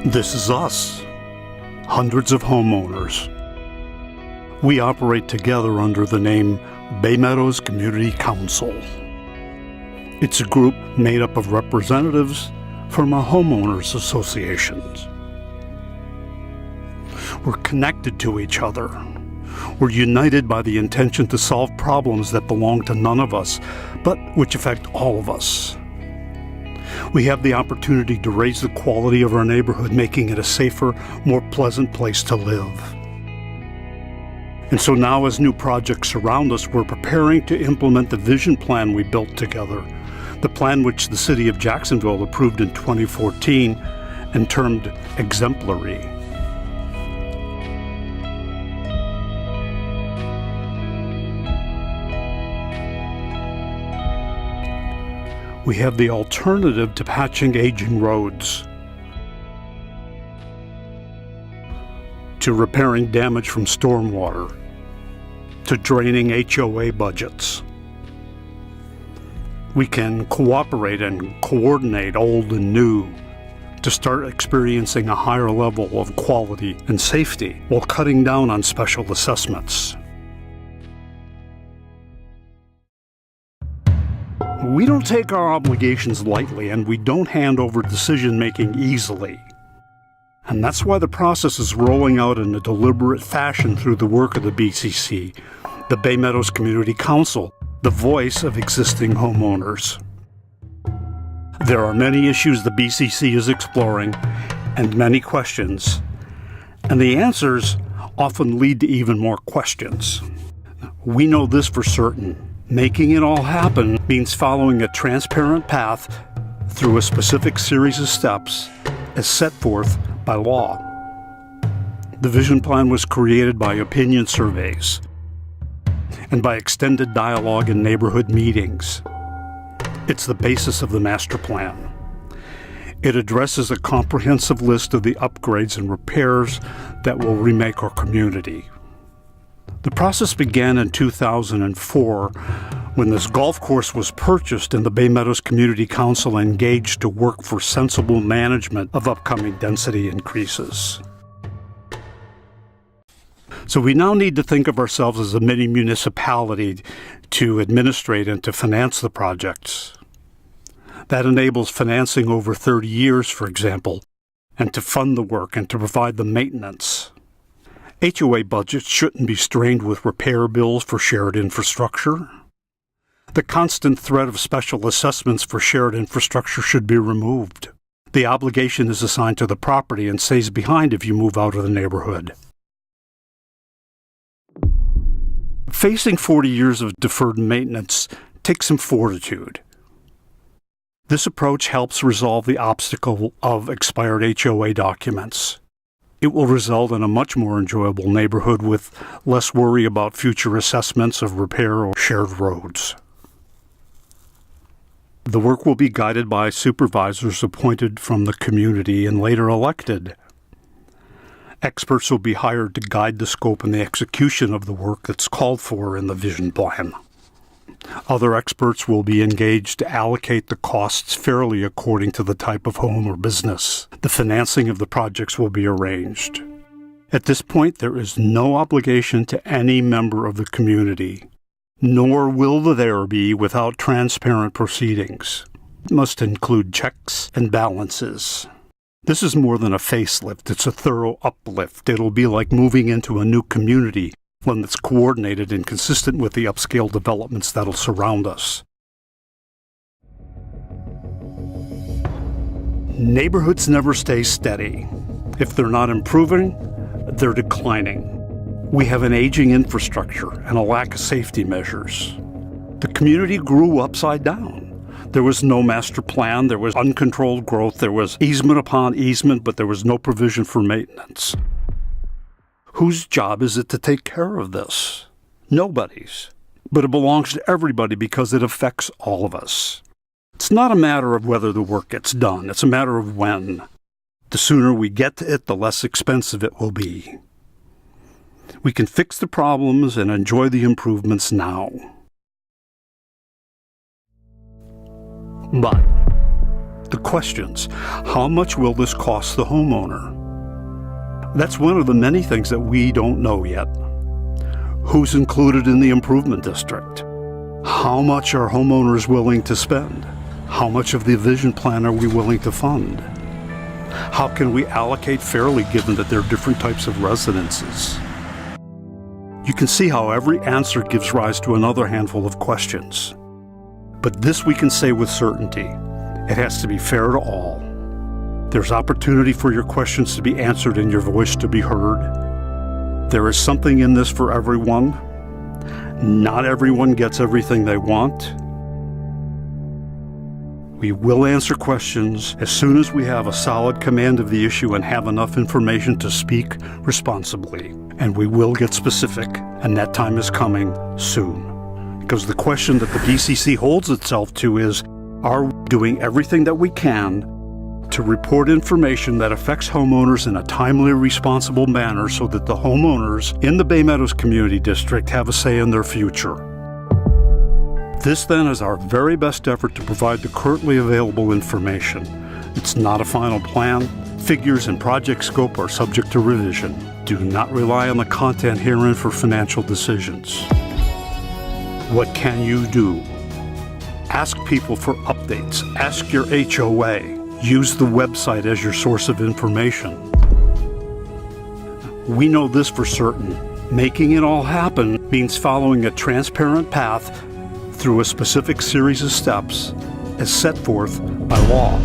This is us, hundreds of homeowners. We operate together under the name Bay Meadows Community Council. It's a group made up of representatives from our homeowners associations. We're connected to each other. We're united by the intention to solve problems that belong to none of us, but which affect all of us. We have the opportunity to raise the quality of our neighborhood, making it a safer, more pleasant place to live. And so now, as new projects surround us, we're preparing to implement the vision plan we built together, the plan which the City of Jacksonville approved in 2014 and termed exemplary. We have the alternative to patching aging roads, to repairing damage from stormwater, to draining HOA budgets. We can cooperate and coordinate old and new to start experiencing a higher level of quality and safety while cutting down on special assessments. We don't take our obligations lightly, and we don't hand over decision-making easily. And that's why the process is rolling out in a deliberate fashion through the work of the BCC, the Bay Meadows Community Council, the voice of existing homeowners. There are many issues the BCC is exploring, and many questions. And the answers often lead to even more questions. We know this for certain. Making it all happen means following a transparent path through a specific series of steps as set forth by law. The vision plan was created by opinion surveys and by extended dialogue in neighborhood meetings. It's the basis of the master plan. It addresses a comprehensive list of the upgrades and repairs that will remake our community. The process began in 2004 when this golf course was purchased and the Bay Meadows Community Council engaged to work for sensible management of upcoming density increases. So we now need to think of ourselves as a mini municipality to administrate and to finance the projects. That enables financing over 30 years, for example, and to fund the work and to provide the maintenance. HOA budgets shouldn't be strained with repair bills for shared infrastructure. The constant threat of special assessments for shared infrastructure should be removed. The obligation is assigned to the property and stays behind if you move out of the neighborhood. Facing 40 years of deferred maintenance takes some fortitude. This approach helps resolve the obstacle of expired HOA documents. It will result in a much more enjoyable neighborhood with less worry about future assessments of repair or shared roads. The work will be guided by supervisors appointed from the community and later elected. Experts will be hired to guide the scope and the execution of the work that's called for in the vision plan. Other experts will be engaged to allocate the costs fairly according to the type of home or business. The financing of the projects will be arranged. At this point, there is no obligation to any member of the community, nor will there be without transparent proceedings. It must include checks and balances. This is more than a facelift, it's a thorough uplift. It'll be like moving into a new community, one that's coordinated and consistent with the upscale developments that'll surround us. Neighborhoods never stay steady. If they're not improving, they're declining. We have an aging infrastructure and a lack of safety measures. The community grew upside down. There was no master plan, there was uncontrolled growth, there was easement upon easement, but there was no provision for maintenance. Whose job is it to take care of this? Nobody's. But it belongs to everybody because it affects all of us. It's not a matter of whether the work gets done, it's a matter of when. The sooner we get to it, the less expensive it will be. We can fix the problems and enjoy the improvements now. But the questions. How much will this cost the homeowner? That's one of the many things that we don't know yet. Who's included in the improvement district? How much are homeowners willing to spend? How much of the vision plan are we willing to fund? How can we allocate fairly given that there are different types of residences? You can see how every answer gives rise to another handful of questions. But this we can say with certainty. It has to be fair to all. There's opportunity for your questions to be answered and your voice to be heard. There is something in this for everyone. Not everyone gets everything they want. We will answer questions as soon as we have a solid command of the issue and have enough information to speak responsibly. And we will get specific, and that time is coming soon. Because the question that the BCC holds itself to is, are we doing everything that we can to report information that affects homeowners in a timely, responsible manner so that the homeowners in the Bay Meadows Community District have a say in their future? This then is our very best effort to provide the currently available information. It's not a final plan. Figures and project scope are subject to revision. Do not rely on the content herein for financial decisions. What can you do? Ask people for updates. Ask your HOA. Use the website as your source of information. We know this for certain. Making it all happen means following a transparent path through a specific series of steps as set forth by law.